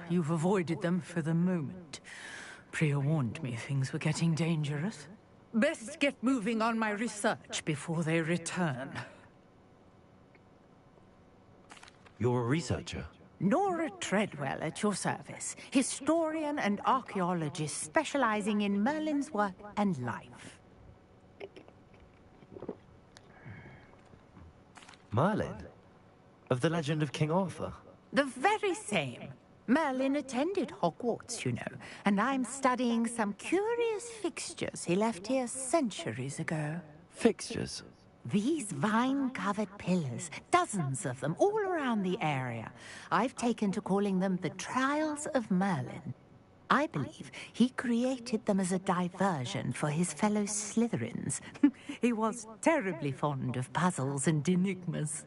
you've avoided them for the moment. Priya warned me things were getting dangerous. Best get moving on my research before they return. You're a researcher? Nora Treadwell at your service. Historian and archaeologist specializing in Merlin's work and life. Merlin? Of the legend of King Arthur? The very same. Merlin attended Hogwarts, you know, and I'm studying some curious fixtures he left here centuries ago. Fixtures? These vine-covered pillars, dozens of them, all around the area. I've taken to calling them the Trials of Merlin. I believe he created them as a diversion for his fellow Slytherins. He was terribly fond of puzzles and enigmas.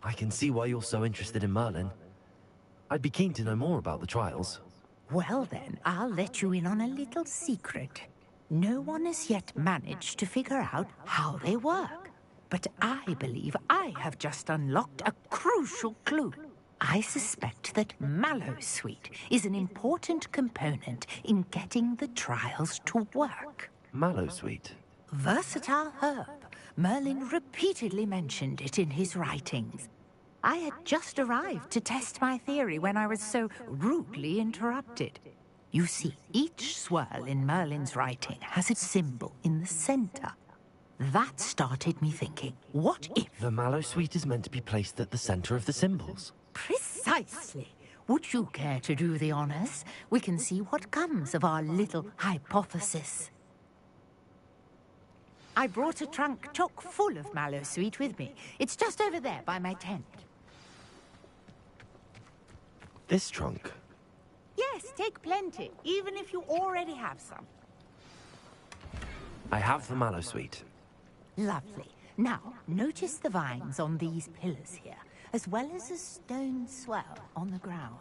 I can see why you're so interested in Merlin. I'd be keen to know more about the trials. Well then, I'll let you in on a little secret. No one has yet managed to figure out how they work. But I believe I have just unlocked a crucial clue. I suspect that Mallowsweet is an important component in getting the trials to work. Mallowsweet? Versatile herb. Merlin repeatedly mentioned it in his writings. I had just arrived to test my theory when I was so rudely interrupted. You see, each swirl in Merlin's writing has its symbol in the center. That started me thinking, what if... The Mallowsweet is meant to be placed at the center of the symbols? Precisely. Would you care to do the honors? We can see what comes of our little hypothesis. I brought a trunk chock full of Mallowsweet with me. It's just over there by my tent. This trunk? Yes, take plenty, even if you already have some. I have the Mallowsweet. Lovely. Now, notice the vines on these pillars here, as well as a stone swell on the ground.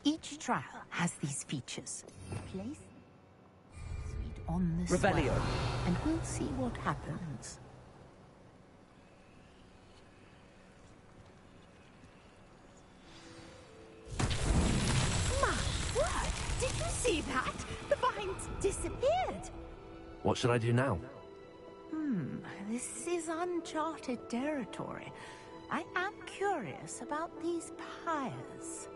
Each trial has these features. Place sweet on the Revelio. swell, and we'll see what happens. My word! Did you see that? The vines disappeared. What should I do now? This is uncharted territory. I am curious about these pyres.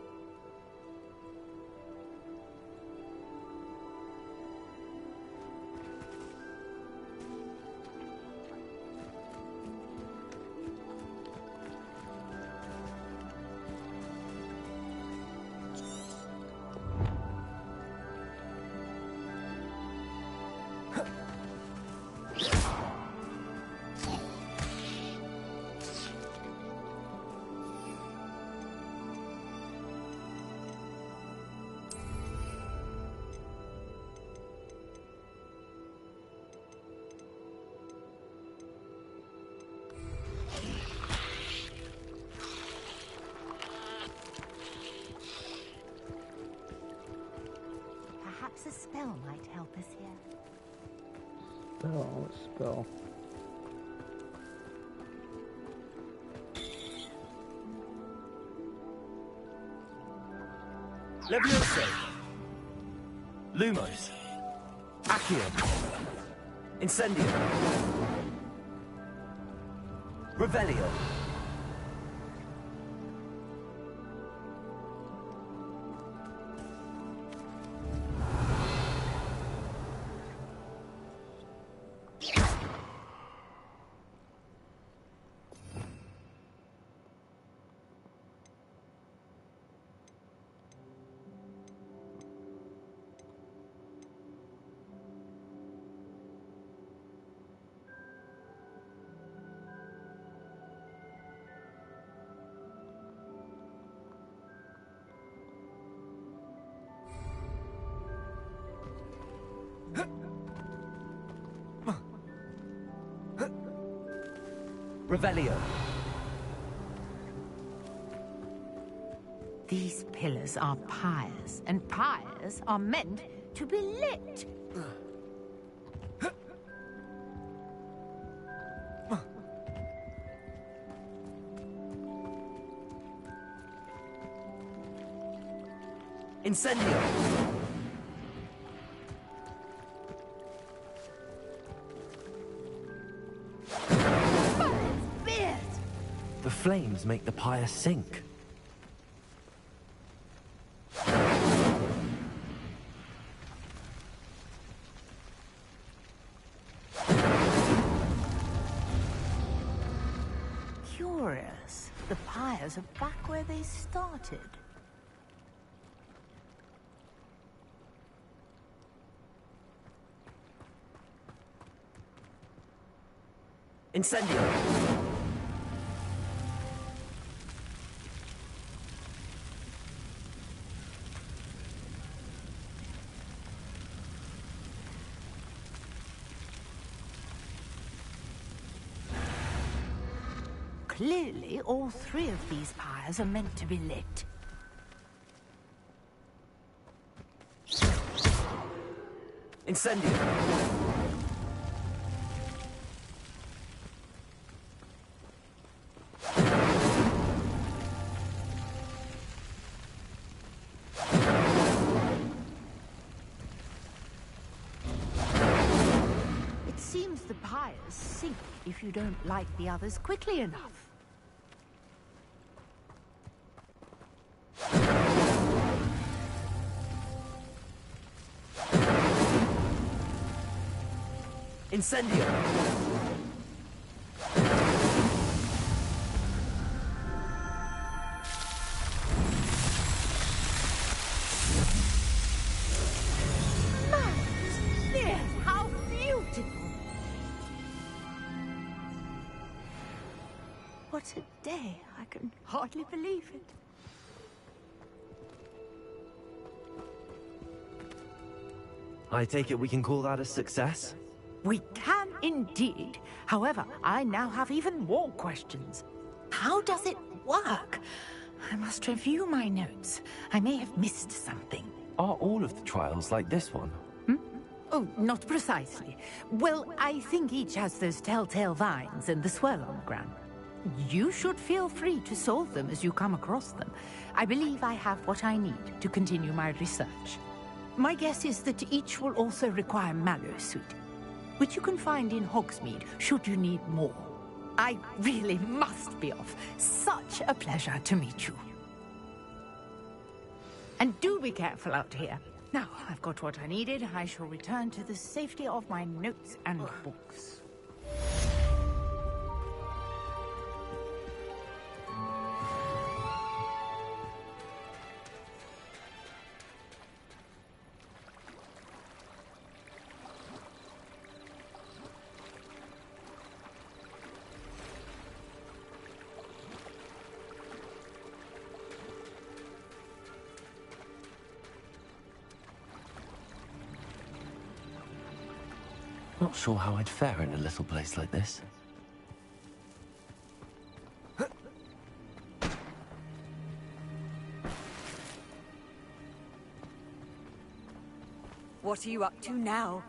Perhaps a spell might help us here. Spell, spell. Levioso! Lumos! Accio! Incendio! Revelio! Revelio. These pillars are pyres, and pyres are meant to be lit. Incendio! The flames make the pyre sink. Curious. The pyres are back where they started. Incendio! Clearly, all three of these pyres are meant to be lit. Incendio! It seems the pyres sink if you don't light the others quickly enough. Incendio! How beautiful! What a day! I can hardly believe it. I take it we can call that a success? We can indeed. However, I now have even more questions. How does it work? I must review my notes. I may have missed something. Are all of the trials like this one? Oh, not precisely. Well, I think each has those telltale vines and the swirl on the ground. You should feel free to solve them as you come across them. I believe I have what I need to continue my research. My guess is that each will also require Mallowsweet, which you can find in Hogsmeade should you need more. I really must be off. Such a pleasure to meet you. And do be careful out here. Now, I've got what I needed. I shall return to the safety of my notes and books. Not sure how I'd fare in a little place like this. What are you up to now?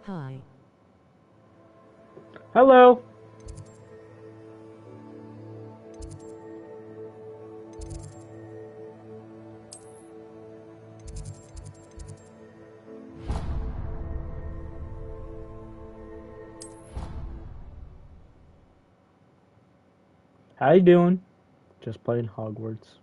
Hi. Hello. How you doing? Just playing Hogwarts.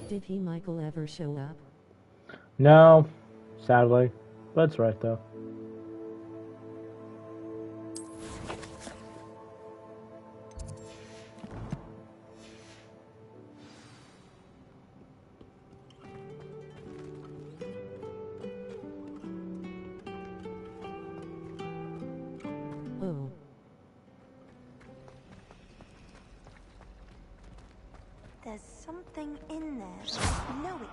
Did he, Michael, ever show up? No, sadly. But it's right, though. Oh. There's something in there. I know it.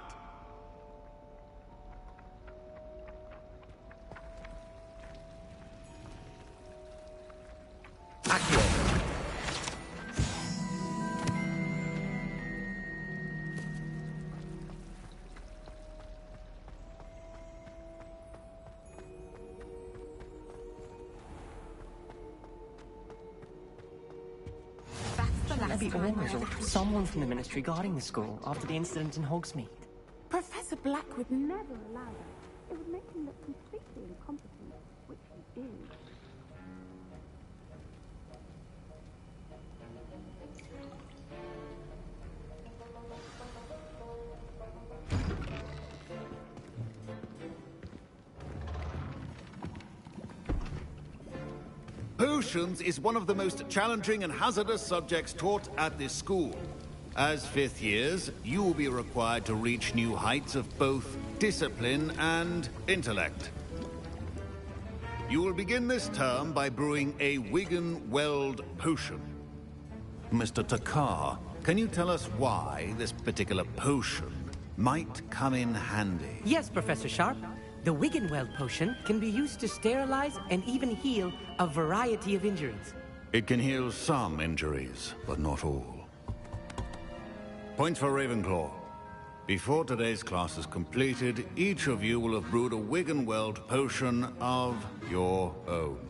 Maybe Ormers or someone from the Ministry guarding the school after the incident in Hogsmeade. Professor Black would never allow that. It would make him look completely incompetent, which he is. Potions is one of the most challenging and hazardous subjects taught at this school. As fifth years, you will be required to reach new heights of both discipline and intellect. You will begin this term by brewing a Wigan-Weld potion. Mr. Takar, can you tell us why this particular potion might come in handy? Yes, Professor Sharp. The Wiggenweld potion can be used to sterilize and even heal a variety of injuries. It can heal some injuries, but not all. Points for Ravenclaw. Before today's class is completed, each of you will have brewed a Wiggenweld potion of your own.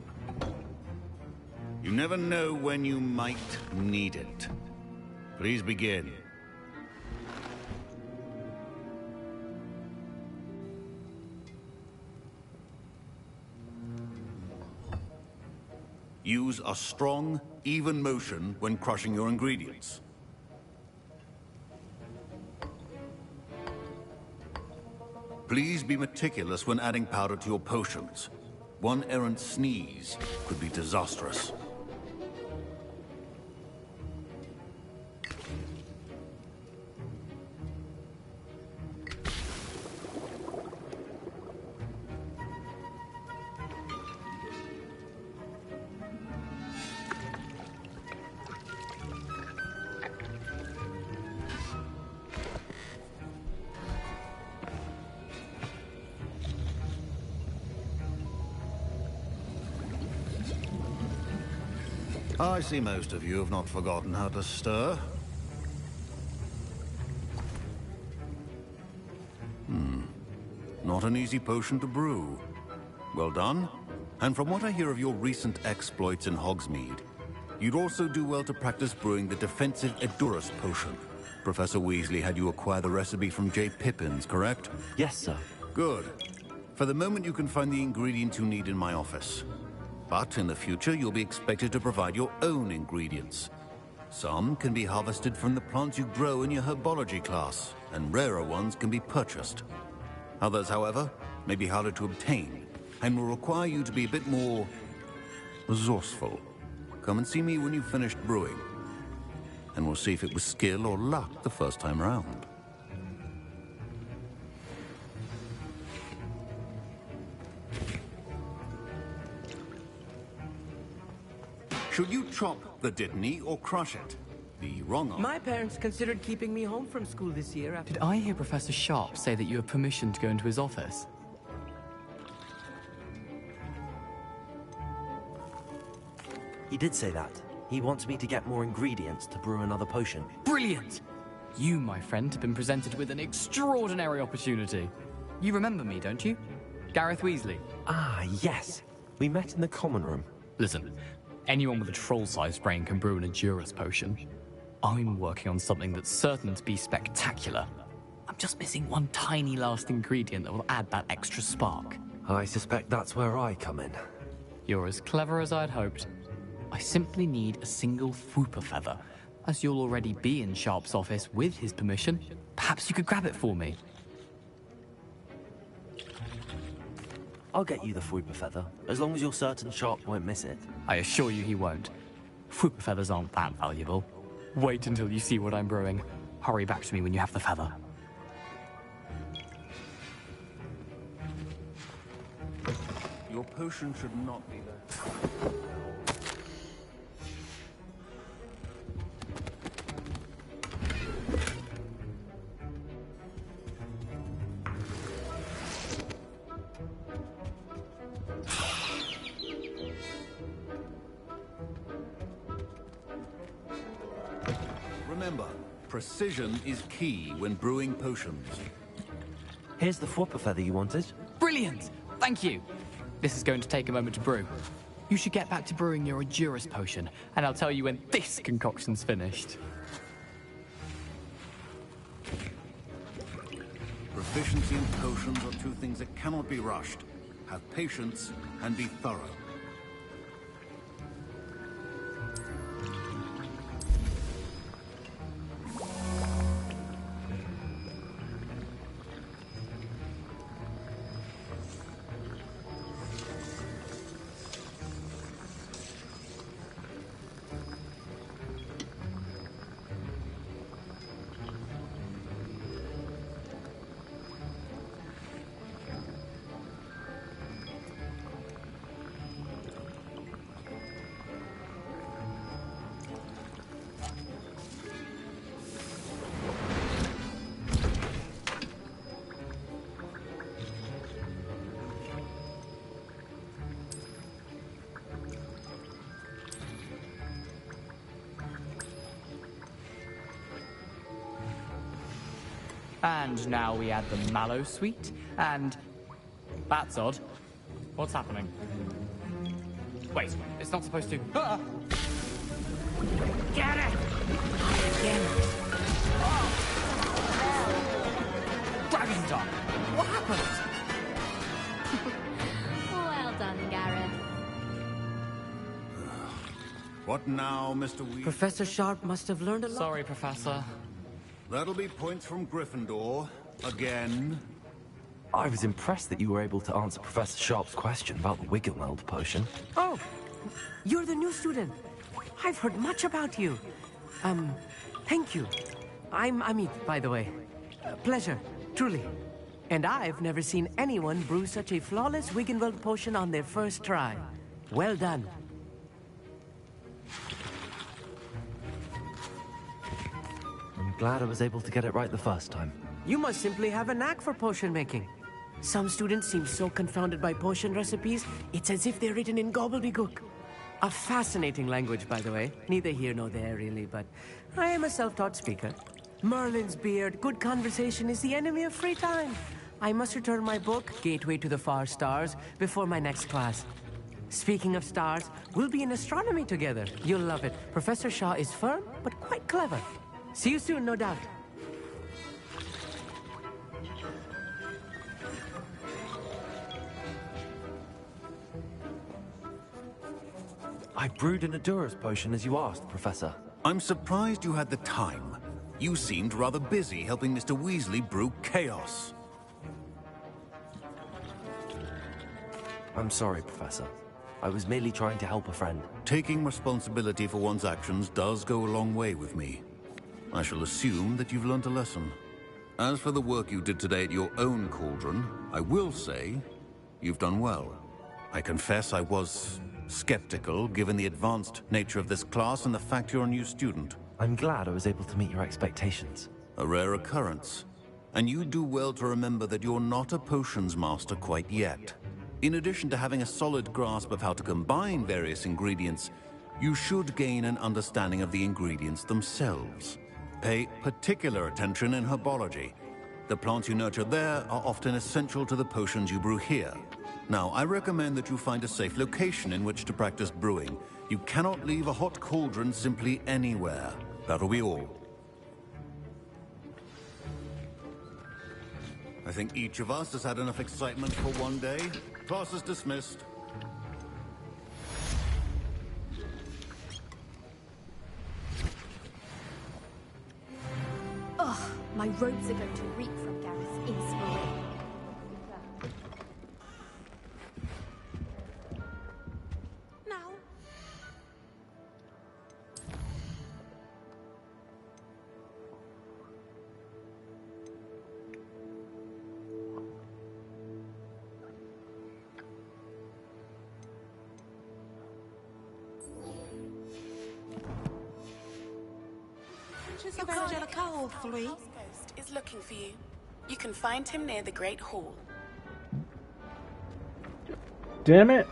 You never know when you might need it. Please begin. Use a strong, even motion when crushing your ingredients. Please be meticulous when adding powder to your potions. One errant sneeze could be disastrous. I see most of you have not forgotten how to stir. Not an easy potion to brew. Well done. And from what I hear of your recent exploits in Hogsmeade, you'd also do well to practice brewing the defensive Edurus potion. Professor Weasley had you acquire the recipe from J. Pippins, correct? Yes, sir. Good. For the moment, you can find the ingredients you need in my office. But in the future, you'll be expected to provide your own ingredients. Some can be harvested from the plants you grow in your herbology class, and rarer ones can be purchased. Others, however, may be harder to obtain, and will require you to be a bit more resourceful. Come and see me when you've finished brewing, and we'll see if it was skill or luck the first time round. Should you chop the Dittany or crush it? The wrong answer. My parents considered keeping me home from school this year after... Did I hear Professor Sharp say that you have permission to go into his office? He did say that. He wants me to get more ingredients to brew another potion. Brilliant! You, my friend, have been presented with an extraordinary opportunity. You remember me, don't you? Gareth Weasley. Ah, yes. We met in the common room. Listen, anyone with a troll-sized brain can brew an Edurus potion. I'm working on something that's certain to be spectacular. I'm just missing one tiny last ingredient that will add that extra spark. I suspect that's where I come in. You're as clever as I'd hoped. I simply need a single Fwooper feather. As you'll already be in Sharp's office with his permission, perhaps you could grab it for me. I'll get you the Fwooper Feather, as long as you're certain Sharp won't miss it. I assure you he won't. Fwooper feathers aren't that valuable. Wait until you see what I'm brewing. Hurry back to me when you have the feather. Your potion should not be there. Remember, precision is key when brewing potions. Here's the Fwooper Feather you wanted. Brilliant! Thank you! This is going to take a moment to brew. You should get back to brewing your Juris potion, and I'll tell you when this concoction's finished. Proficiency in potions are two things that cannot be rushed. Have patience and be thorough. And now we add the mallow sweet, and... That's odd. What's happening? Wait, it's not supposed to... Ah! Get it! Again. Dragon Dog! What happened? Well done, Gareth. What now, Mr. Weasley? Professor Sharp must have learned a lot. Sorry, Professor. That'll be points from Gryffindor. Again. I was impressed that you were able to answer Professor Sharp's question about the Wiggenweld potion. Oh, you're the new student. I've heard much about you. Thank you. I'm Amit, by the way. Pleasure, truly. And I've never seen anyone brew such a flawless Wiggenweld potion on their first try. Well done. I'm glad I was able to get it right the first time. You must simply have a knack for potion making. Some students seem so confounded by potion recipes, it's as if they're written in gobbledygook. A fascinating language, by the way. Neither here nor there, really, but I am a self-taught speaker. Merlin's beard, good conversation is the enemy of free time. I must return my book, Gateway to the Far Stars, before my next class. Speaking of stars, we'll be in astronomy together. You'll love it. Professor Shaw is firm, but quite clever. See you soon, no doubt. I brewed an Adura's potion as you asked, Professor. I'm surprised you had the time. You seemed rather busy helping Mr. Weasley brew chaos. I'm sorry, Professor. I was merely trying to help a friend. Taking responsibility for one's actions does go a long way with me. I shall assume that you've learned a lesson. As for the work you did today at your own cauldron, I will say you've done well. I confess I was skeptical, given the advanced nature of this class and the fact you're a new student. I'm glad I was able to meet your expectations. A rare occurrence. And you do well to remember that you're not a potions master quite yet. In addition to having a solid grasp of how to combine various ingredients, you should gain an understanding of the ingredients themselves. Pay particular attention in herbology. The plants you nurture there are often essential to the potions you brew here. Now, I recommend that you find a safe location in which to practice brewing. You cannot leave a hot cauldron simply anywhere. That'll be all. I think each of us has had enough excitement for one day. Class is dismissed. My robes are going to reek from Gareth's inspiration. Now, Evangelical 3 Ghost is looking for you. You can find him near the Great Hall. Damn it.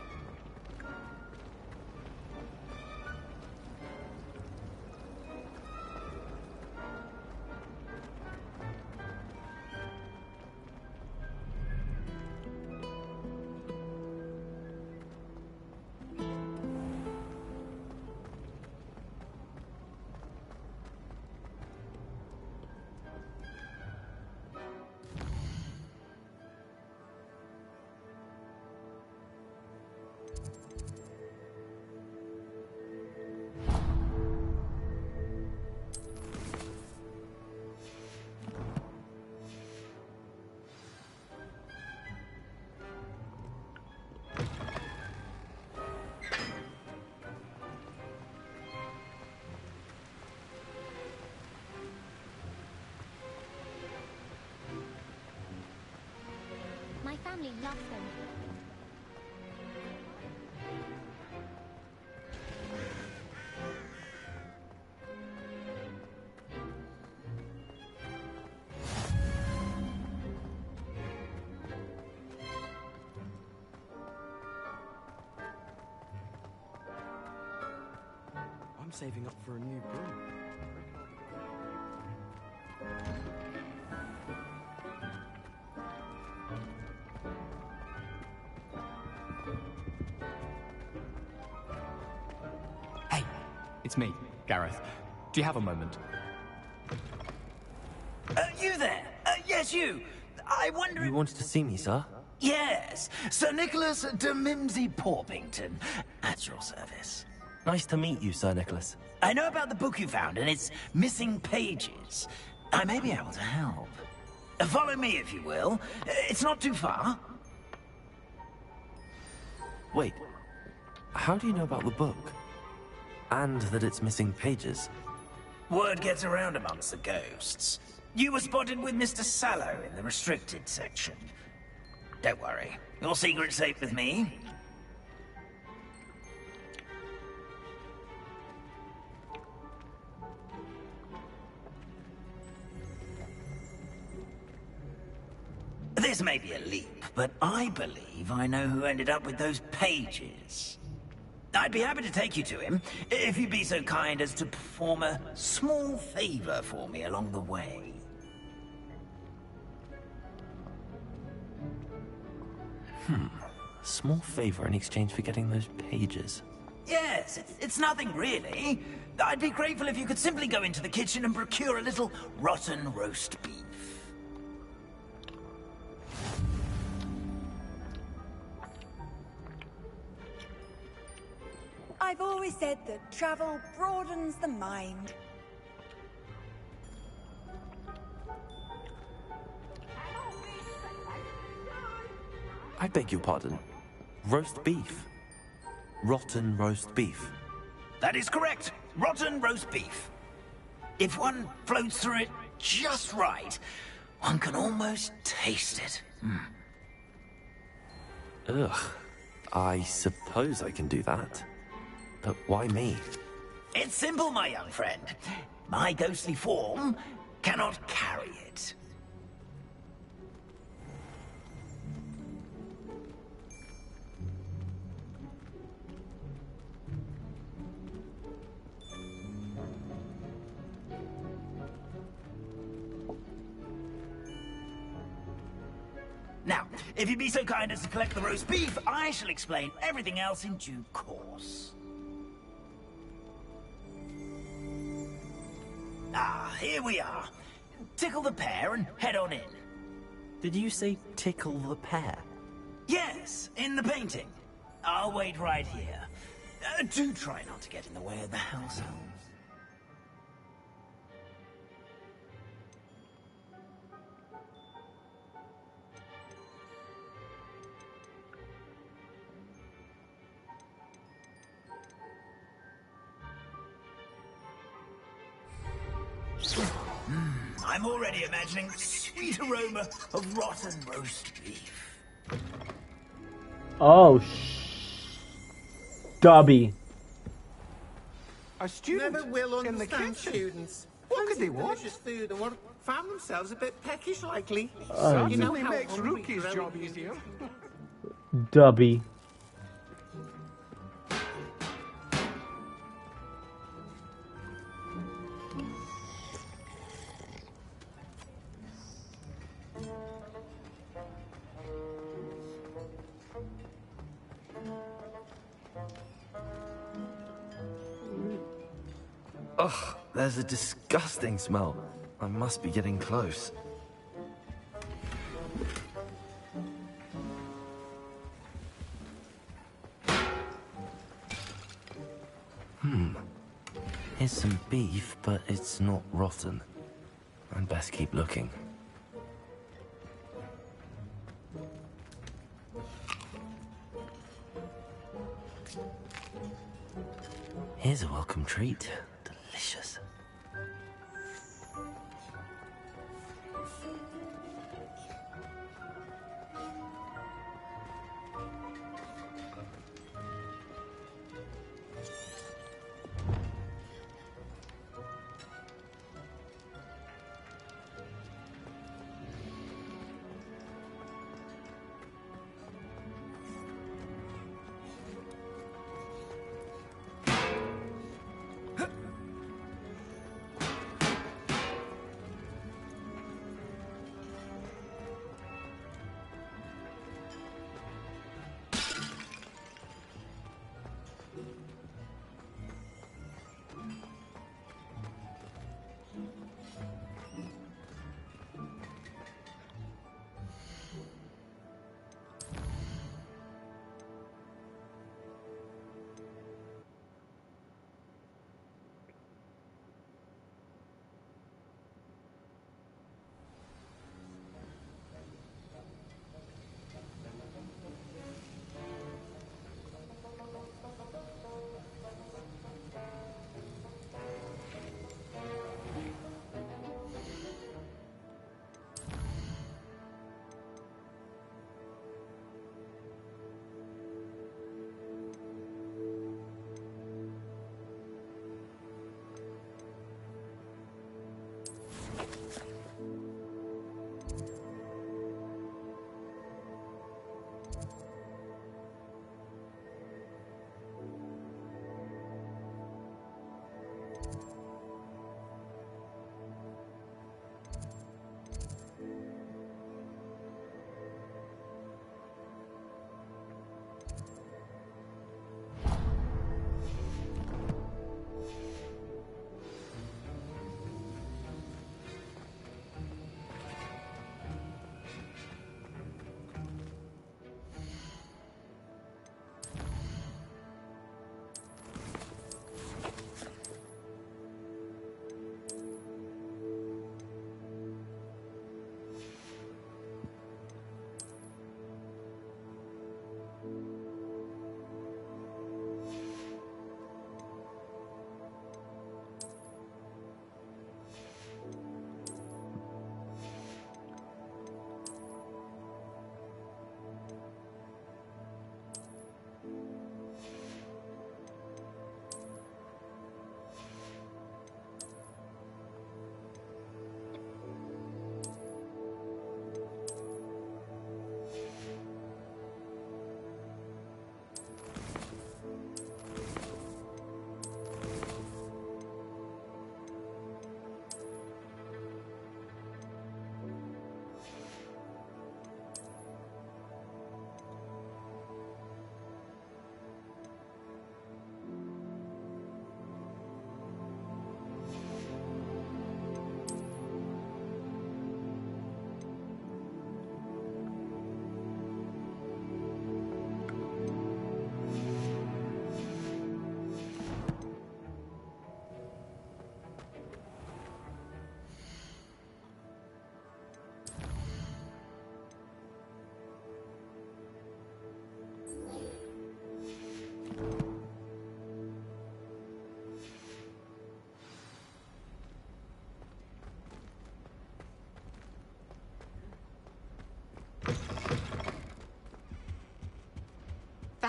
My family loves them. I'm saving up for a new broom. Hey, it's me, Gareth. Do you have a moment? You there? Yes, you. I wonder You wanted to see me, sir? Yes, Sir Nicholas de Mimsy Porpington, at your service. Nice to meet you, Sir Nicholas. I know about the book you found and its missing pages. I may be able to help. Follow me, if you will. It's not too far. Wait, how do you know about the book? And that it's missing pages? Word gets around amongst the ghosts. You were spotted with Mr. Sallow in the restricted section. Don't worry, your secret's safe with me. This may be a leap, but I believe I know who ended up with those pages. I'd be happy to take you to him, if you'd be so kind as to perform a small favor for me along the way. A small favor in exchange for getting those pages. Yes, it's nothing really. I'd be grateful if you could simply go into the kitchen and procure a little rotten roast beef. I've always said that travel broadens the mind. I beg your pardon. Roast beef. Rotten roast beef. That is correct. Rotten roast beef. If one floats through it just right, one can almost taste it. Ugh. I suppose I can do that. But why me? It's simple, my young friend. My ghostly form cannot carry it. Now, if you'd be so kind as to collect the roast beef, I shall explain everything else in due course. Ah, here we are. Tickle the pear and head on in. Did you say tickle the pear? Yes, in the painting. I'll wait right here. Do try not to get in the way of the household. I'm already imagining sweet aroma of rotten roast beef. Oh, Stubby. Our students Never will in the understand kitchen. students. What could they want? Delicious food and what found themselves a bit peckish likely. Certainly You know how makes hungry Rookie's growing job people easier. Dubby. Ugh, there's a disgusting smell. I must be getting close. Here's some beef, but it's not rotten. I'd best keep looking. Here's a welcome treat. Delicious.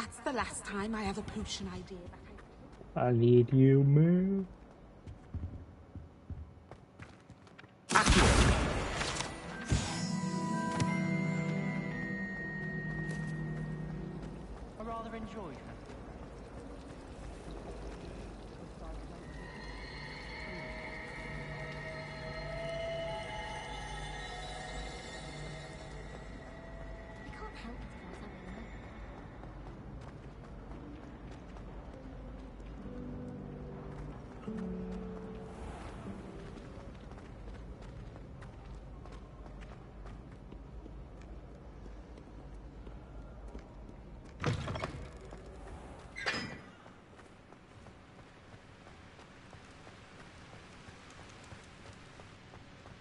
That's the last time I have a potion idea that I need you, man. I rather enjoyed her. We can't help it if I was having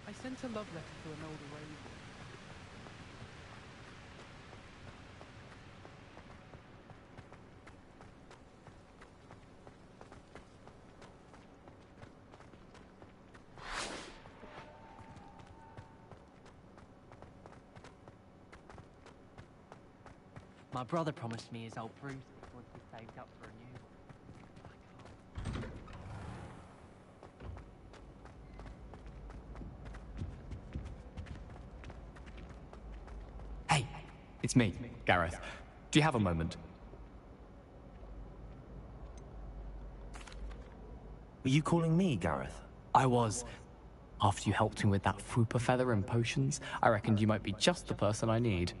I sent a love letter to an older raven. My brother promised me his old broomstick once we saved up for a new one. Hey, it's me, Gareth. Do you have a moment? Were you calling me, Gareth? I was. After you helped me with that Fupa feather and potions, I reckoned you might be just the person I need.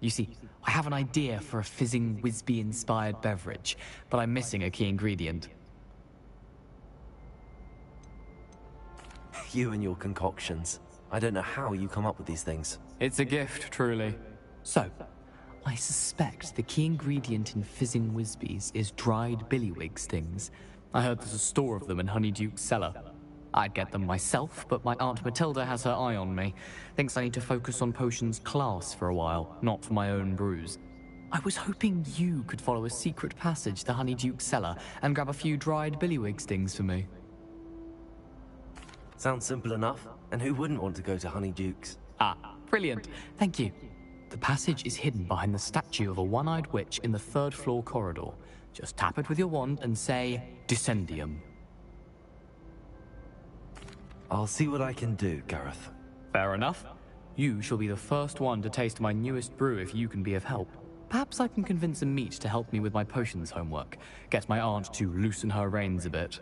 You see, I have an idea for a fizzing Wisby-inspired beverage, but I'm missing a key ingredient. You and your concoctions. I don't know how you come up with these things. It's a gift, truly. So, I suspect the key ingredient in fizzing Wisbies is dried billywig stings. I heard there's a store of them in Honeyduke's cellar. I'd get them myself, but my Aunt Matilda has her eye on me. Thinks I need to focus on potions class for a while, not for my own brews. I was hoping you could follow a secret passage to Honeyduke's cellar and grab a few dried billywig stings for me. Sounds simple enough. And who wouldn't want to go to Honeyduke's? Ah, brilliant. Thank you. The passage is hidden behind the statue of a one-eyed witch in the third-floor corridor. Just tap it with your wand and say, Descendium. I'll see what I can do, Gareth. Fair enough. You shall be the first one to taste my newest brew if you can be of help. Perhaps I can convince a meat to help me with my potions homework. Get my aunt to loosen her reins a bit.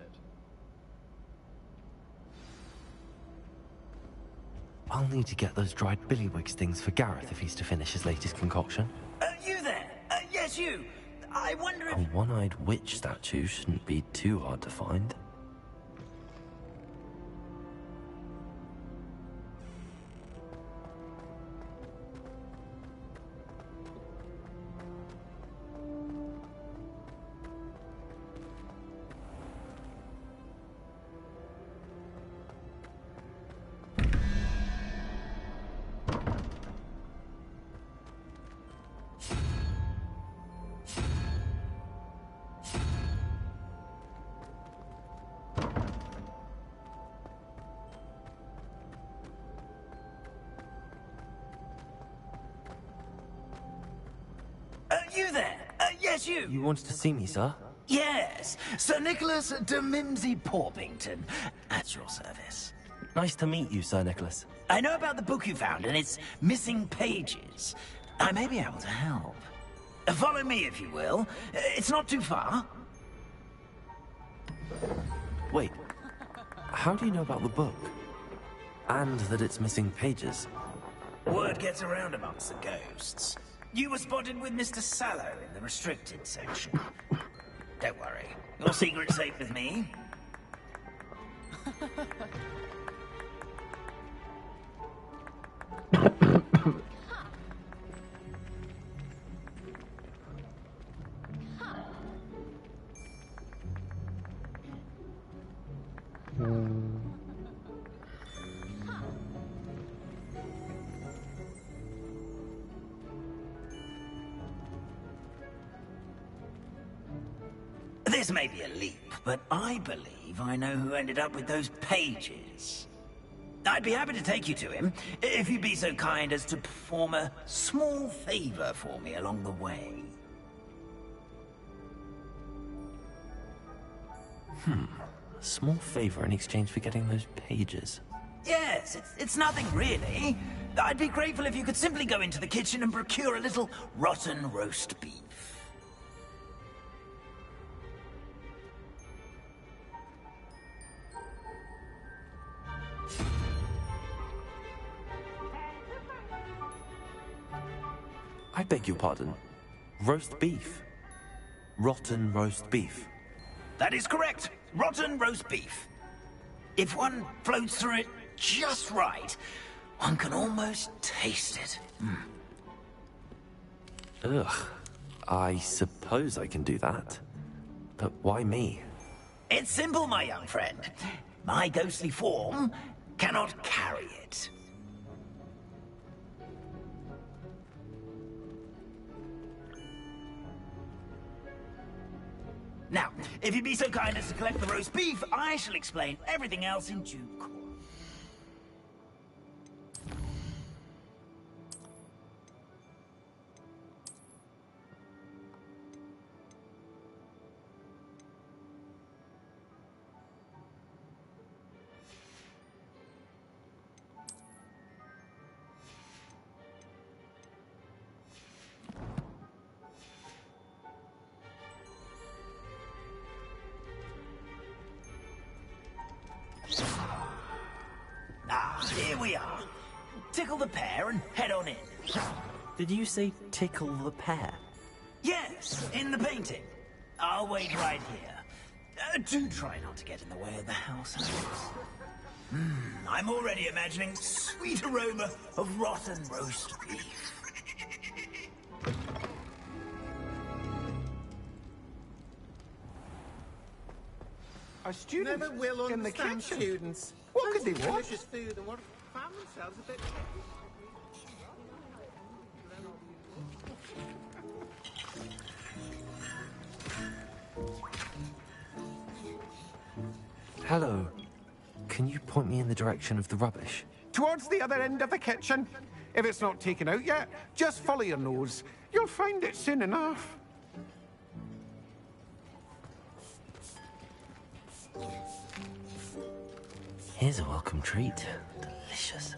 I'll need to get those dried billywig stings for Gareth if he's to finish his latest concoction. You there? Yes, you. I wonder if... A one-eyed witch statue shouldn't be too hard to find. You there? Yes, you. You wanted to see me, sir? Yes, Sir Nicholas de Mimsy Porpington, at your service. Nice to meet you, Sir Nicholas. I know about the book you found and its missing pages. I may be able to help. Follow me, if you will. It's not too far. Wait, how do you know about the book? And that it's missing pages? Word gets around amongst the ghosts. You were spotted with Mr. Sallow in the restricted section. Don't worry, your secret's safe with me. This may be a leap, but I believe I know who ended up with those pages. I'd be happy to take you to him, if you'd be so kind as to perform a small favor for me along the way. A small favor in exchange for getting those pages. Yes, it's nothing really. I'd be grateful if you could simply go into the kitchen and procure a little rotten roast beef. I beg your pardon. Roast beef. Rotten roast beef. That is correct. Rotten roast beef. If one floats through it just right, one can almost taste it. Ugh. I suppose I can do that. But why me? It's simple, my young friend. My ghostly form cannot carry it. Now, if you'd be so kind as to collect the roast beef, I shall explain everything else in due course. Here we are. Tickle the pear and head on in. Did you say tickle the pear? Yes, in the painting. I'll wait right here. Do try not to get in the way of the house. I'm already imagining sweet aroma of rotten roast beef. A student Never will in the understand kitchen. students. What could they want? Delicious food and what found themselves a bit. Hello. Can you point me in the direction of the rubbish? Towards the other end of the kitchen. If it's not taken out yet, just follow your nose. You'll find it soon enough. Here's a welcome treat. Delicious.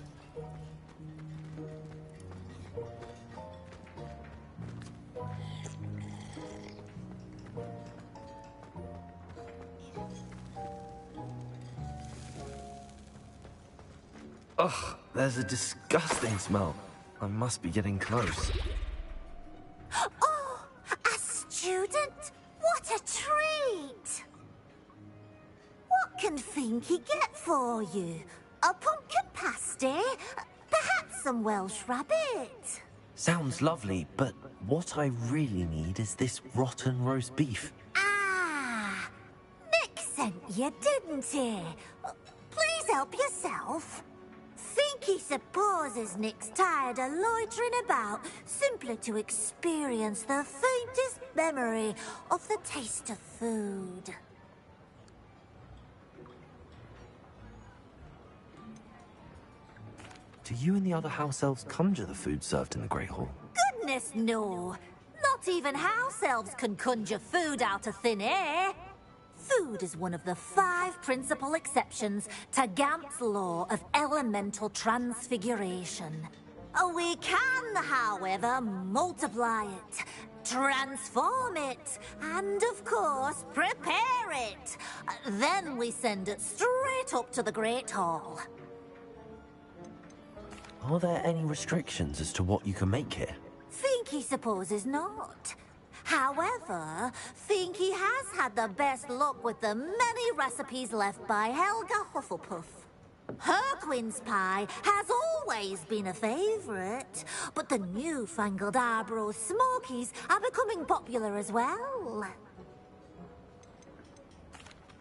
Ugh, there's a disgusting smell. I must be getting close. Oh, a student? What a treat! What can Finky get for you? A pumpkin pasty? Perhaps some Welsh rabbit? Sounds lovely, but what I really need is this rotten roast beef. Ah, Nick sent you, didn't he? Please help yourself. Finky supposes Nick's tired of loitering about simply to experience the faintest memory of the taste of food. Do you and the other house elves conjure the food served in the Great Hall? Goodness, no. Not even house elves can conjure food out of thin air. Food is one of the 5 principal exceptions to Gant's law of elemental transfiguration. We can, however, multiply it, transform it, and, of course, prepare it. Then we send it straight up to the Great Hall. Are there any restrictions as to what you can make here? Finky supposes not. However, Finky has had the best luck with the many recipes left by Helga Hufflepuff. Her quince pie has always been a favourite, but the newfangled Arbroath Smokies are becoming popular as well.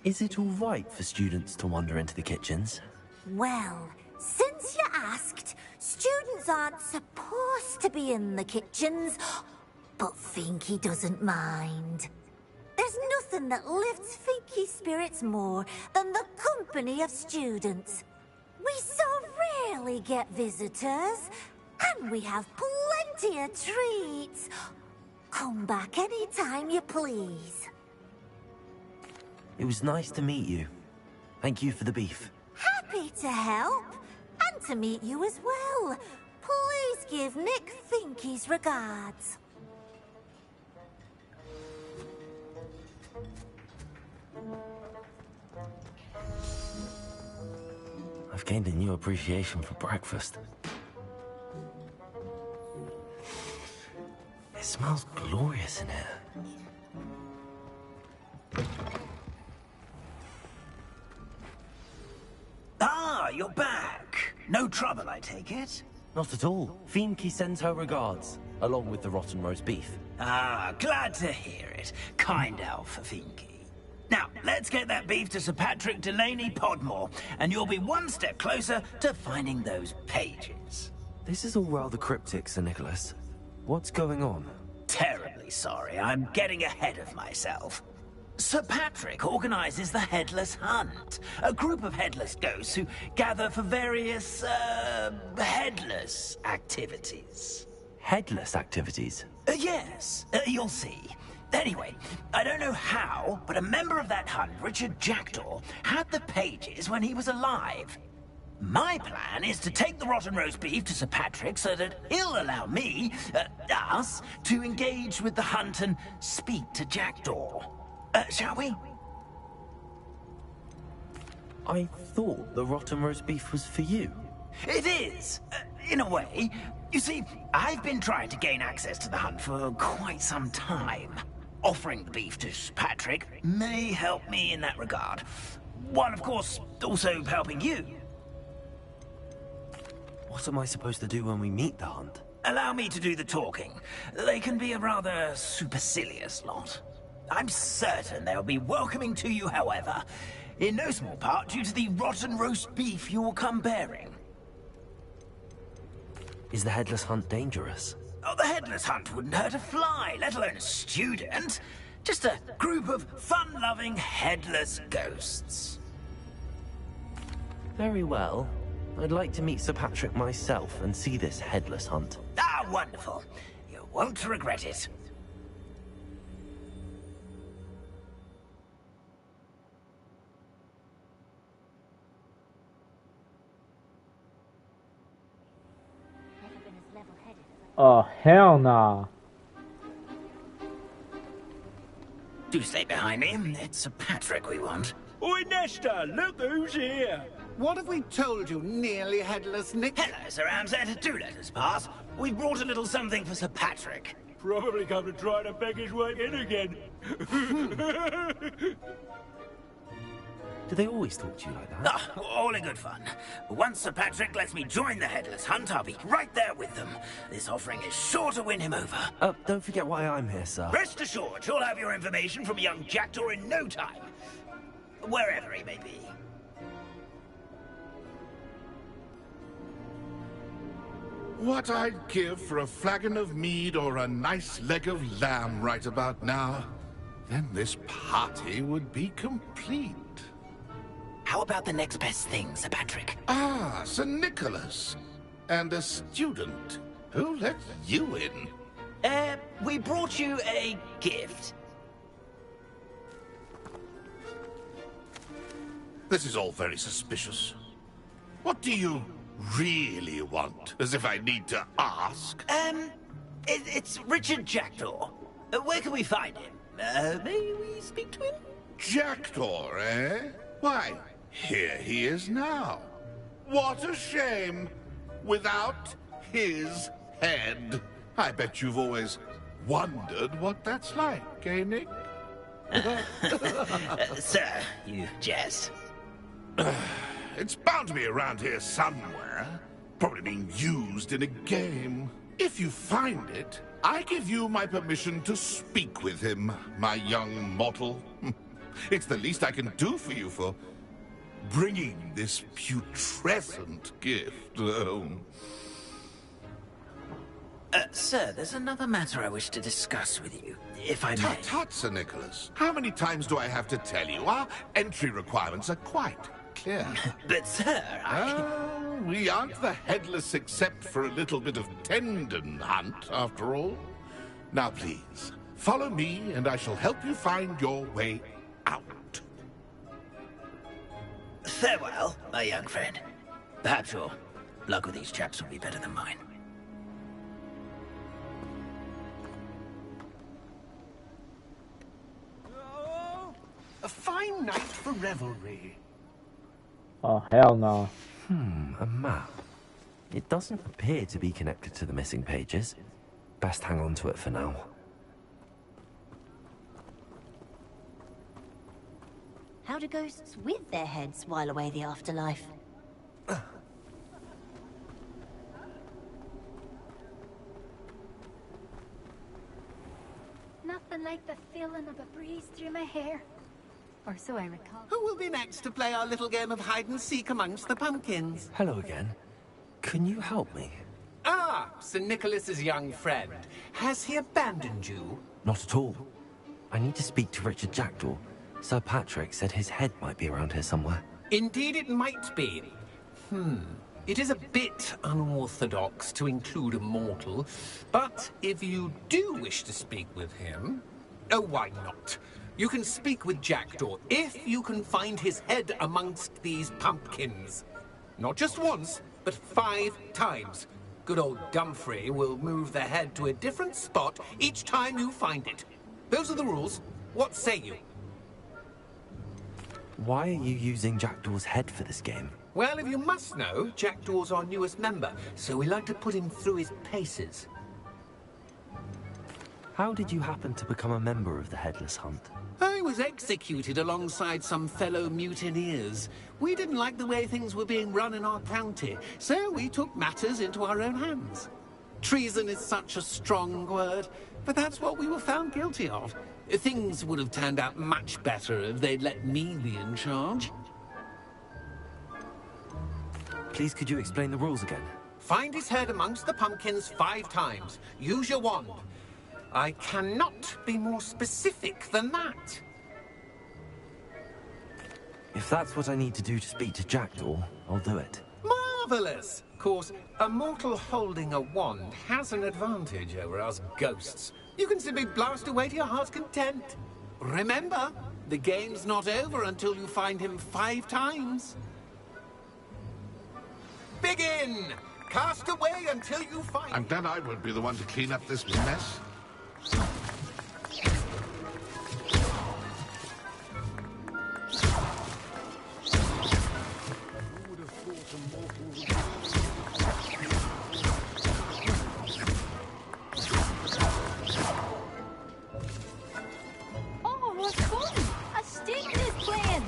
Is it all right for students to wander into the kitchens? Well, since you asked, students aren't supposed to be in the kitchens, but Finky doesn't mind. There's nothing that lifts Finky's spirits more than the company of students. We so rarely get visitors, and we have plenty of treats. Come back any time you please. It was nice to meet you. Thank you for the beef. Happy to help. And to meet you as well. Please give Nick Finky's regards. I've gained a new appreciation for breakfast. It smells glorious in here. Ah, you're back. No trouble, I take it? Not at all. Fienke sends her regards, along with the rotten roast beef. Ah, glad to hear it. Kind elf, Finky. Now, let's get that beef to Sir Patrick Delaney Podmore, and you'll be one step closer to finding those pages. This is all rather cryptic, Sir Nicholas. What's going on? Terribly sorry, I'm getting ahead of myself. Sir Patrick organizes the Headless Hunt, a group of headless ghosts who gather for various, headless activities. Headless activities? Yes, you'll see. Anyway, I don't know how, but a member of that hunt, Richard Jackdaw, had the pages when he was alive. My plan is to take the rotten roast beef to Sir Patrick so that he'll allow me, us, to engage with the hunt and speak to Jackdaw. Shall we? I thought the rotten roast beef was for you. It is, in a way. You see, I've been trying to gain access to the hunt for quite some time. Offering the beef to Sir Patrick may help me in that regard. While, of course, also helping you. What am I supposed to do when we meet the hunt? Allow me to do the talking. They can be a rather supercilious lot. I'm certain they'll be welcoming to you, however, in no small part due to the rotten roast beef you will come bearing. Is the Headless Hunt dangerous? Oh, the Headless Hunt wouldn't hurt a fly, let alone a student. Just a group of fun-loving headless ghosts. Very well. I'd like to meet Sir Patrick myself and see this Headless Hunt. Ah, wonderful. You won't regret it. Oh, hell nah. Do stay behind me. It's Sir Patrick we want. Oi, Nesta, look who's here. What have we told you, nearly headless Nick? Hello, Sir Ramsett. Do let us pass. We've brought a little something for Sir Patrick. Probably come to try to beg his way in again. Do they always talk to you like that? Ah, all in good fun. Once Sir Patrick lets me join the Headless Hunt, I'll be right there with them. This offering is sure to win him over. Don't forget why I'm here, sir. Rest assured, you'll have your information from young Jackdaw in no time. Wherever he may be. What I'd give for a flagon of mead or a nice leg of lamb right about now. Then this party would be complete. How about the next best thing, Sir Patrick? Ah, Sir Nicholas. And a student. Who let you in? We brought you a gift. This is all very suspicious. What do you really want? As if I need to ask? It's Richard Jackdaw. Where can we find him? May we speak to him? Jackdaw, eh? Why, here he is now. What a shame. Without his head. I bet you've always wondered what that's like, eh, Nick? Sir, you jest. It's bound to be around here somewhere. Probably being used in a game. If you find it, I give you my permission to speak with him, my young mortal. It's the least I can do for you for bringing this putrescent gift home. Sir, there's another matter I wish to discuss with you, if I may. Tut, tut, Sir Nicholas. How many times do I have to tell you? Our entry requirements are quite clear. But, sir, we aren't the headless except for a little bit of tendon hunt, after all. Now, please, follow me, and I shall help you find your way out. Farewell, my young friend. Perhaps your luck with these chaps will be better than mine. A fine night for revelry. Oh, hell no. A map. It doesn't appear to be connected to the missing pages. Best hang on to it for now. How do ghosts with their heads while away the afterlife? Nothing like the feeling of a breeze through my hair. Or so I recall. Who will be next to play our little game of hide and seek amongst the pumpkins? Hello again. Can you help me? Ah, Sir Nicholas's young friend. Has he abandoned you? Not at all. I need to speak to Richard Jackdaw. Sir Patrick said his head might be around here somewhere. Indeed it might be. It is a bit unorthodox to include a mortal, but if you do wish to speak with him... Oh, why not? You can speak with Jackdaw if you can find his head amongst these pumpkins. Not just once, but 5 times. Good old Dumfrey will move the head to a different spot each time you find it. Those are the rules. What say you? Why are you using Jackdaw's head for this game? Well, if you must know, Jackdaw's our newest member, so we like to put him through his paces. How did you happen to become a member of the Headless Hunt? I was executed alongside some fellow mutineers. We didn't like the way things were being run in our county, so we took matters into our own hands. Treason is such a strong word, but that's what we were found guilty of. Things would have turned out much better if they'd let me be in charge. Please, could you explain the rules again? Find his head amongst the pumpkins 5 times. Use your wand. I cannot be more specific than that. If that's what I need to do to speak to Jackdaw, I'll do it. Marvelous! Of course, a mortal holding a wand has an advantage over us ghosts. You can simply blast away to your heart's content. Remember, the game's not over until you find him 5 times. Begin! Cast away until you find him. I'm glad I won't be the one to clean up this mess. Oh, what fun! A student is playing!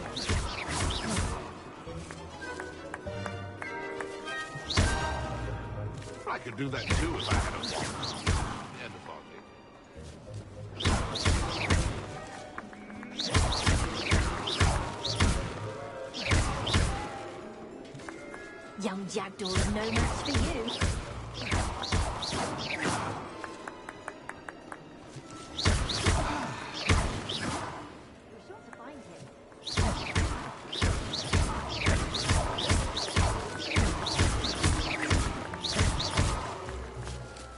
I could do that too if I had a wand. And a body. Young Jackdaw is no match for you.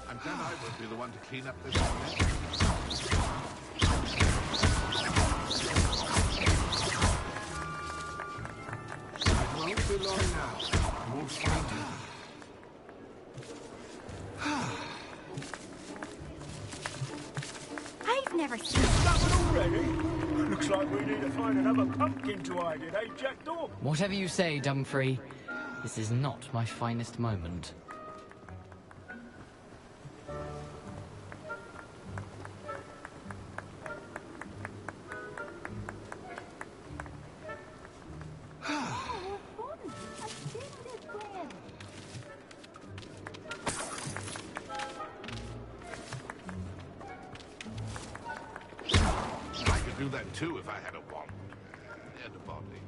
I'm glad I won't be the one to clean up this mess. It won't be long now. We'll find her. I've never seen... Already? Looks like we need to find another pumpkin to hide in, eh, Jackdaw? Whatever you say, Dumfrey. This is not my finest moment. I could do that too if I had a wand. And a body.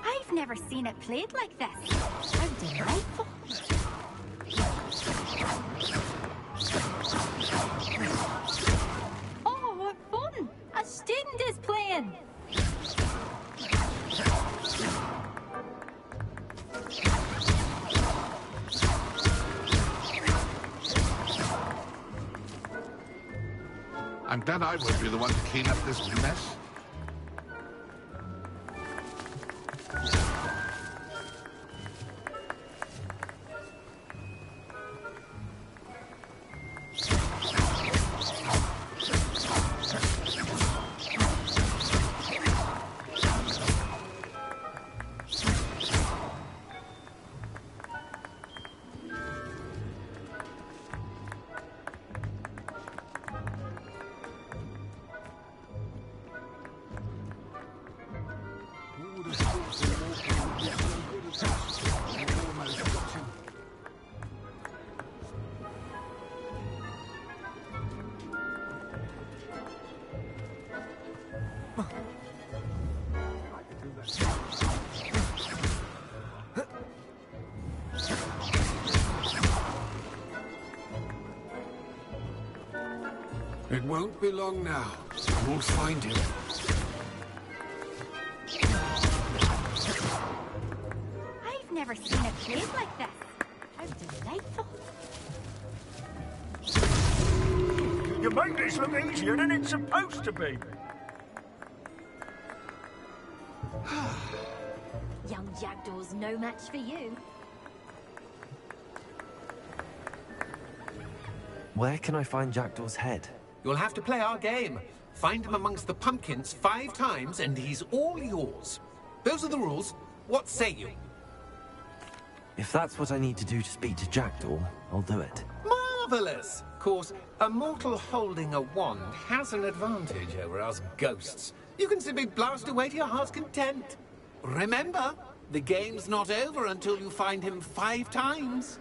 I've never seen it played like this. How delightful. Oh, what fun! A student is playing! I'm glad I won't be the one to clean up this mess. It won't be long now. We'll find him. I've never seen a place like this. How delightful. You make this look easier than it's supposed to be. Young Jackdaw's no match for you. Where can I find Jackdaw's head? You'll have to play our game. Find him amongst the pumpkins 5 times and he's all yours. Those are the rules. What say you? If that's what I need to do to speak to Jackdaw, I'll do it. Marvellous! Of course, a mortal holding a wand has an advantage over us ghosts. You can simply blast away to your heart's content. Remember, the game's not over until you find him 5 times.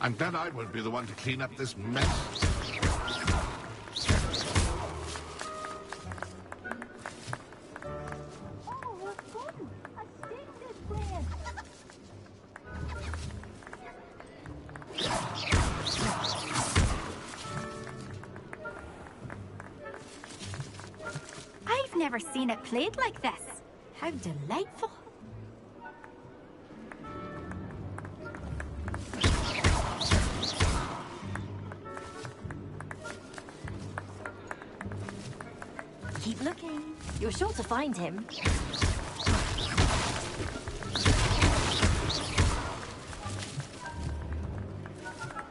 I'm glad I won't be the one to clean up this mess. Oh, what fun! A sting is playing. I've never seen it played like this. How delightful. Keep looking. You're sure to find him.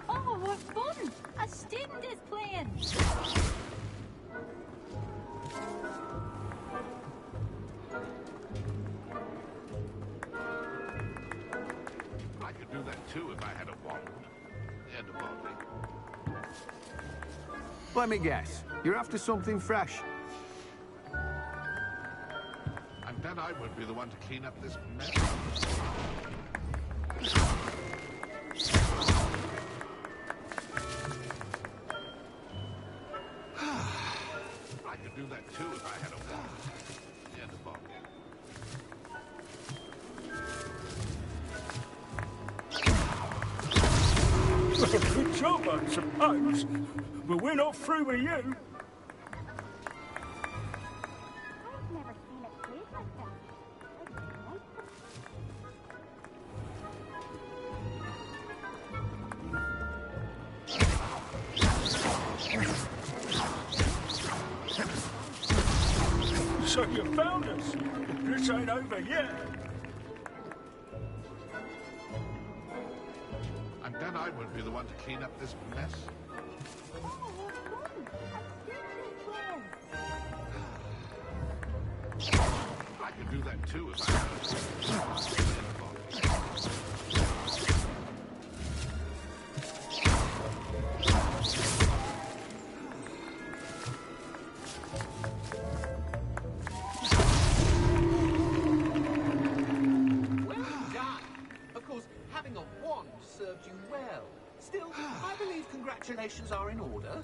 Oh, what fun! A student is playing. I could do that too if I had a wand. And a body. Let me guess. You're after something fresh. I'm glad I won't be the one to clean up this mess. I could do that too if I had a wand. And a body. Good job, I suppose. But we're not through with you. I've never seen it played like this. How delightful. So you found us. This ain't over yet. I'm glad I won't be the one to clean up this mess. Oh, what fun! A student is playing. I could do that too if I had a Well done. Of course, having a wand served you well. Still, I believe congratulations are in order.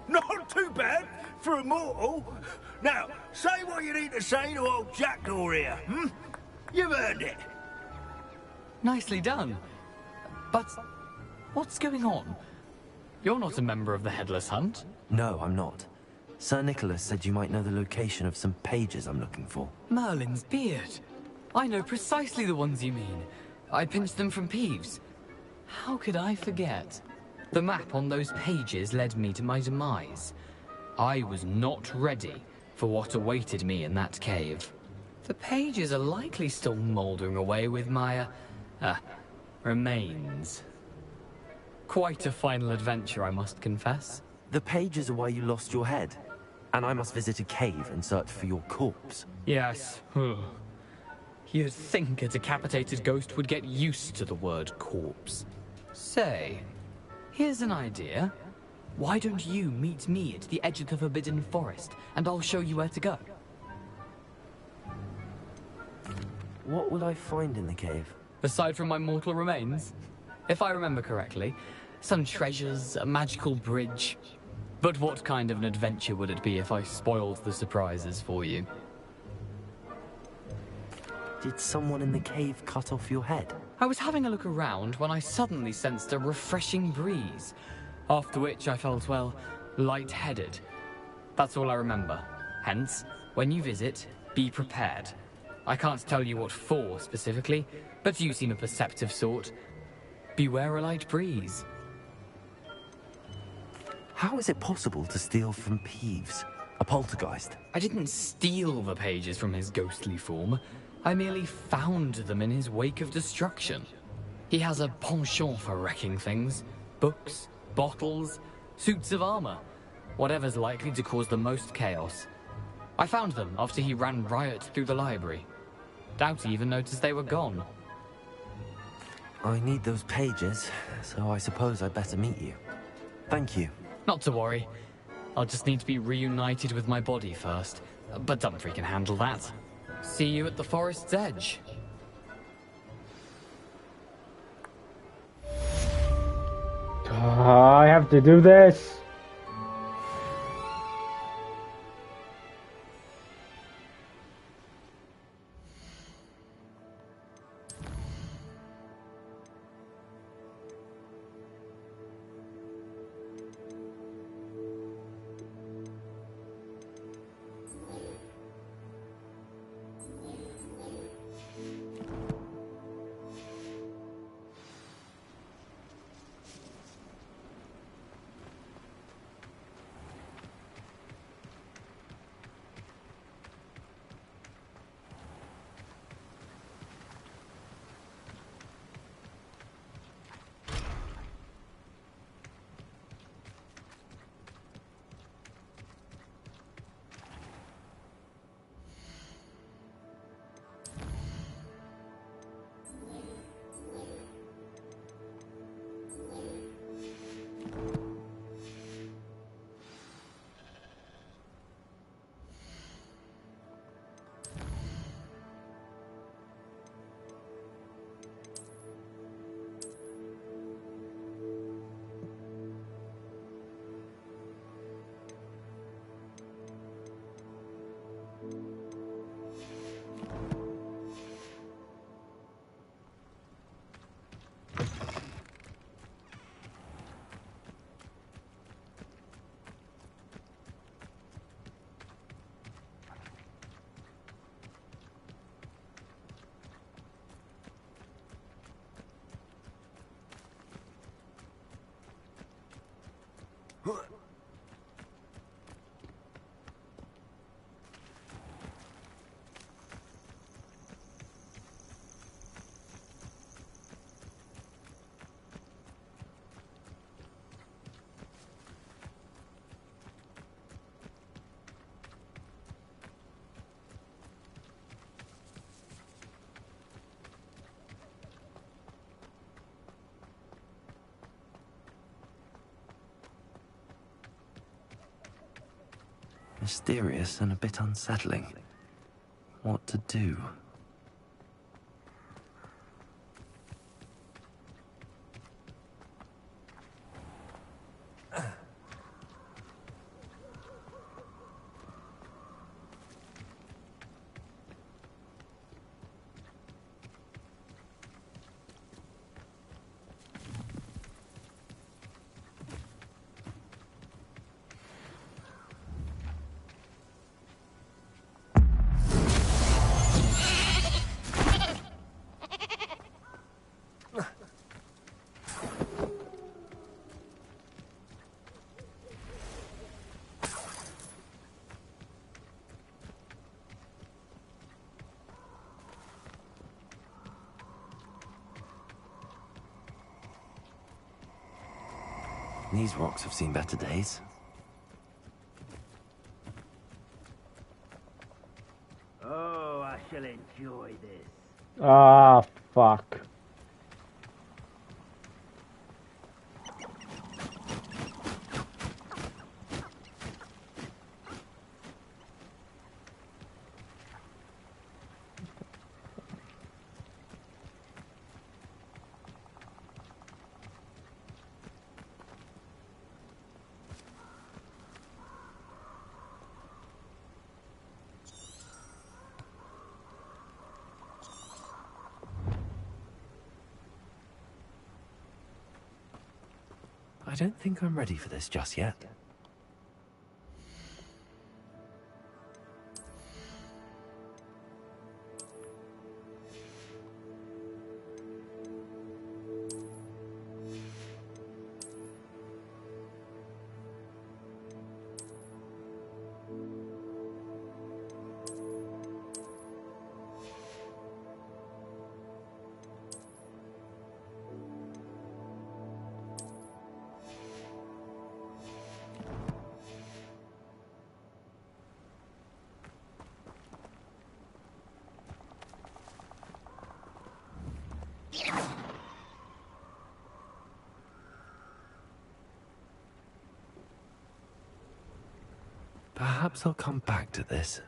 Not too bad for a mortal. Now, say what you need to say to old Jackdaw here, hmm? You've earned it. Nicely done. But what's going on? You're not a member of the Headless Hunt. No, I'm not. Sir Nicholas said you might know the location of some pages I'm looking for. Merlin's beard. I know precisely the ones you mean. I pinched them from Peeves. How could I forget? The map on those pages led me to my demise. I was not ready for what awaited me in that cave. The pages are likely still mouldering away with my, remains. Quite a final adventure, I must confess. The pages are why you lost your head, and I must visit a cave and search for your corpse. Yes. You'd think a decapitated ghost would get used to the word corpse. Say, here's an idea. Why don't you meet me at the edge of the Forbidden Forest, and I'll show you where to go? What will I find in the cave? Aside from my mortal remains? If I remember correctly, some treasures, a magical bridge. But what kind of an adventure would it be if I spoiled the surprises for you? Did someone in the cave cut off your head? I was having a look around when I suddenly sensed a refreshing breeze, after which I felt, well, lightheaded. That's all I remember. Hence, when you visit, be prepared. I can't tell you what for specifically, but you seem a perceptive sort. Beware a light breeze. How is it possible to steal from Peeves, a poltergeist? I didn't steal the pages from his ghostly form. I merely found them in his wake of destruction. He has a penchant for wrecking things. Books, bottles, suits of armor. Whatever's likely to cause the most chaos. I found them after he ran riot through the library. Doubt he even noticed they were gone. I need those pages, so I suppose I'd better meet you. Thank you. Not to worry. I'll just need to be reunited with my body first. But Dumfries can handle that. See you at the forest's edge. I have to do this. Mysterious and a bit unsettling. What to do? These rocks have seen better days. Oh, I shall enjoy this. Ah, fuck. I don't think I'm ready for this just yet. Perhaps I'll come back to this.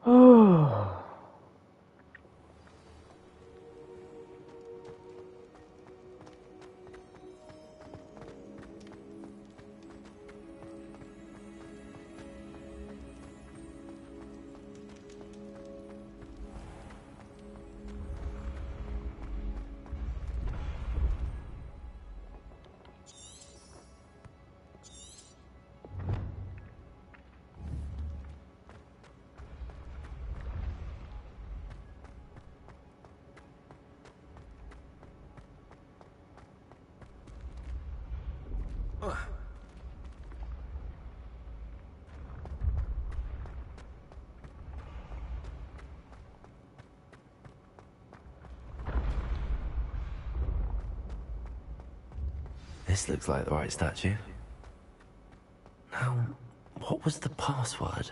Oh. This looks like the right statue. Now, what was the password?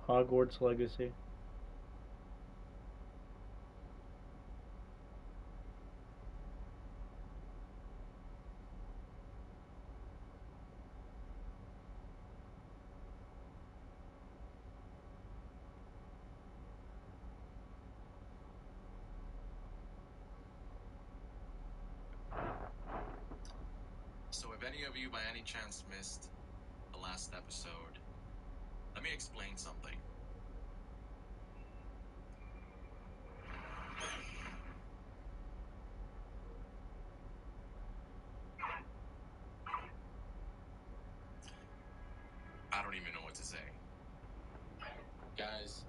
Hogwarts Legacy. So if any of you by any chance missed the last episode, let me explain something. I don't even know what to say. Guys,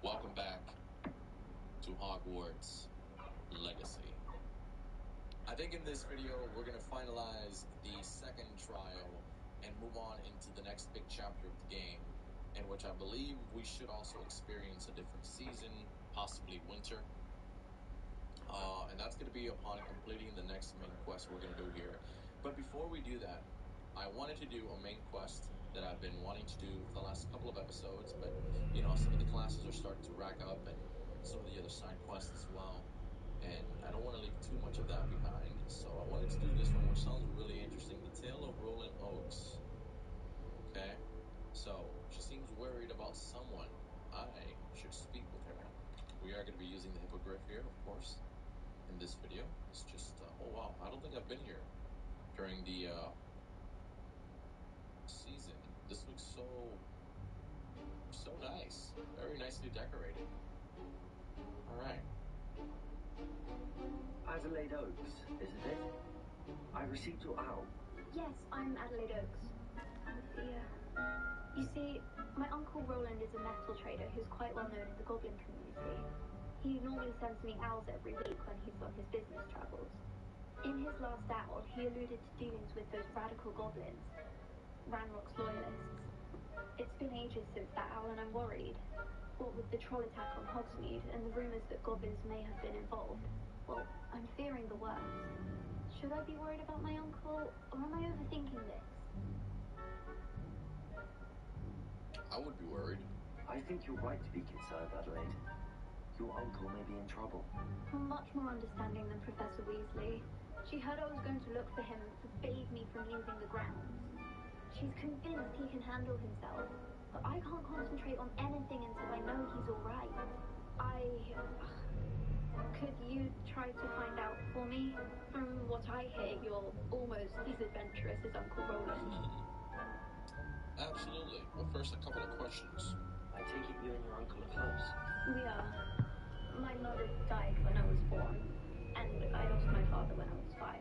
welcome back to Hogwarts Legacy. I think in this video, we're going to finalize the second trial and move on into the next big chapter of the game, in which I believe we should also experience a different season, possibly winter. And that's going to be upon completing the next main quest we're going to do here. But before we do that, I wanted to do a main quest that I've been wanting to do for the last couple of episodes, but, you know, some of the classes are starting to rack up and some of the other side quests as well. And I don't want to leave too much of that behind, so I wanted to do this one, which sounds really interesting. The Tale of Roland Oaks. Okay? So, she seems worried about someone. I should speak with her. We are going to be using the hippogriff here, of course, in this video. It's just, oh wow, I don't think I've been here during the season. This looks so nice. Very nicely decorated. Alright. Adelaide Oaks, isn't it? I received your owl. Yes, I'm Adelaide Oaks. You see, my uncle Roland is a metal trader who's quite well known in the goblin community. He normally sends me owls every week when he's on his business travels. In his last owl, he alluded to dealings with those radical goblins, Ranrock's loyalists. It's been ages since that owl and I'm worried. What with the troll attack on Hogsmeade and the rumours that goblins may have been involved, well, I'm fearing the worst. Should I be worried about my uncle, or am I overthinking this? I would be worried. I think you're right to be concerned, Adelaide. Your uncle may be in trouble. Much more understanding than Professor Weasley. She heard I was going to look for him and forbade me from leaving the grounds. She's convinced he can handle himself, but I can't concentrate on anything until I know he's alright. Could you try to find out for me? From what I hear, you're almost as adventurous as Uncle Roland. Absolutely. But first, a couple of questions. I take it you and your uncle are close. We are. My mother died when I was born, and I lost my father when I was 5.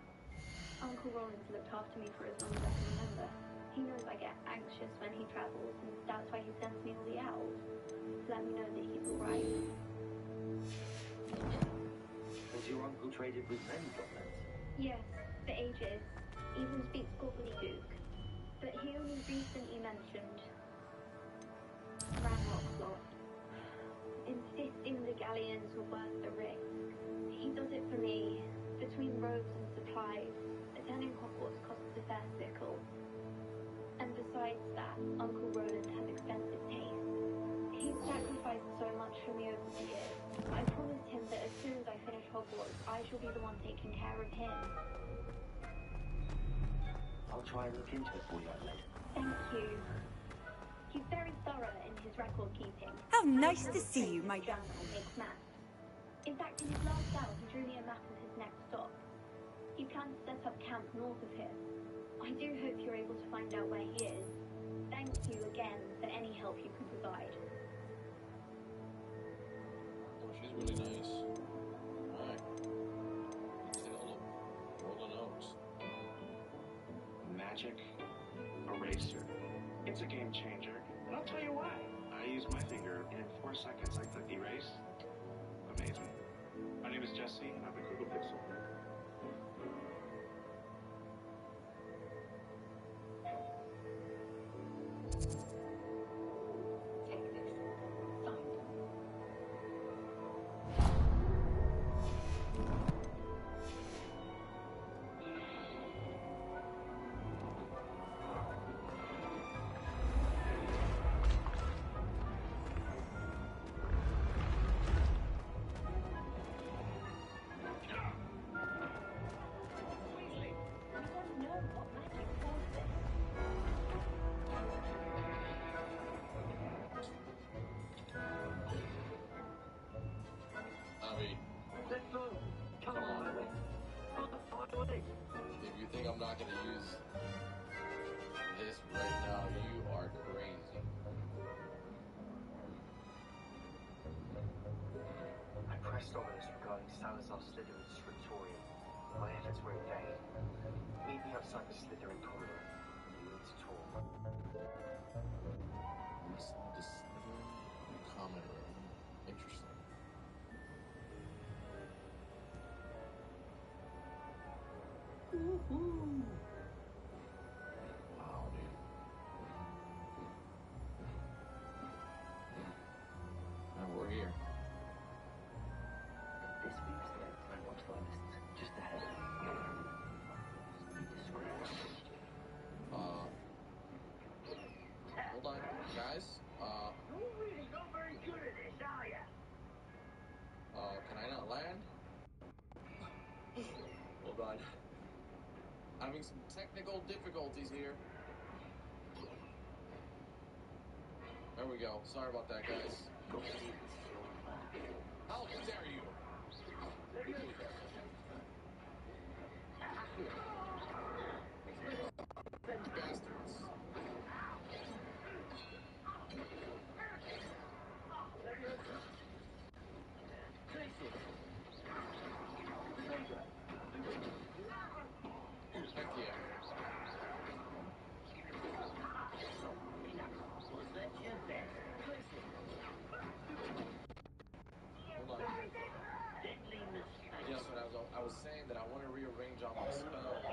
Uncle Roland's looked after me for as long as I can remember. He knows I get anxious when he travels, and that's why he sends me all the owls. Let me know that he's alright. Has your uncle traded with many goblins? Yes, for ages. Even speaks gobbledygook. But he only recently mentioned Ranrock's lot. Insisting the galleons were worth the risk. He does it for me. Between robes and supplies, attending Hogwarts costs a fair sickle. And besides that, Uncle Roland has expensive taste. He's sacrificed so much for me over the years. I promised him that as soon as I finish Hogwarts, I shall be the one taking care of him. I'll try and look into it for you, Adelaide. Thank you. He's very thorough in his record keeping. How nice to see you, my journal makes maps. In fact, in his last out, he drew me a map of his next stop. He plans to set up camp north of here. I do hope you're able to find out where he is. Thank you again for any help you can provide. Oh, she's really nice. Alright. Tale of Roland Oaks. Magic eraser. It's a game changer, and I'll tell you why. I use my finger, and in 4 seconds I click erase. Amazing. My name is Jesse, and I'm a Google Pixel. My efforts were in vain. Meet me outside the Slytherin corridor. We need to talk. Inside the Slytherin common room. Interesting. Woohoo! Wow, dude. And we're here. This means that I watch finest just ahead. Be discreet. Hold on, guys. You're really not very good at this, are ya? Can I not land? Hold on. Having some technical difficulties here. There we go. Sorry about that, guys. How dare you? Bastards. Heck yeah. Hold on. Yes, but I was saying that I want to rearrange all my spells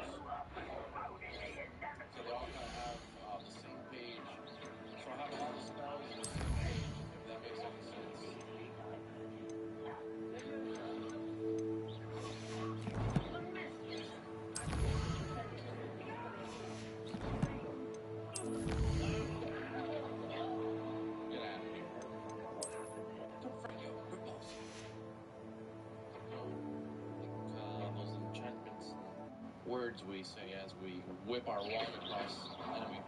so they all kind of have the same page. So I have all the spells on the same page, if that makes any sense. Get out of here. Ripples. Those enchantments and words we say as we whip our wand across enemy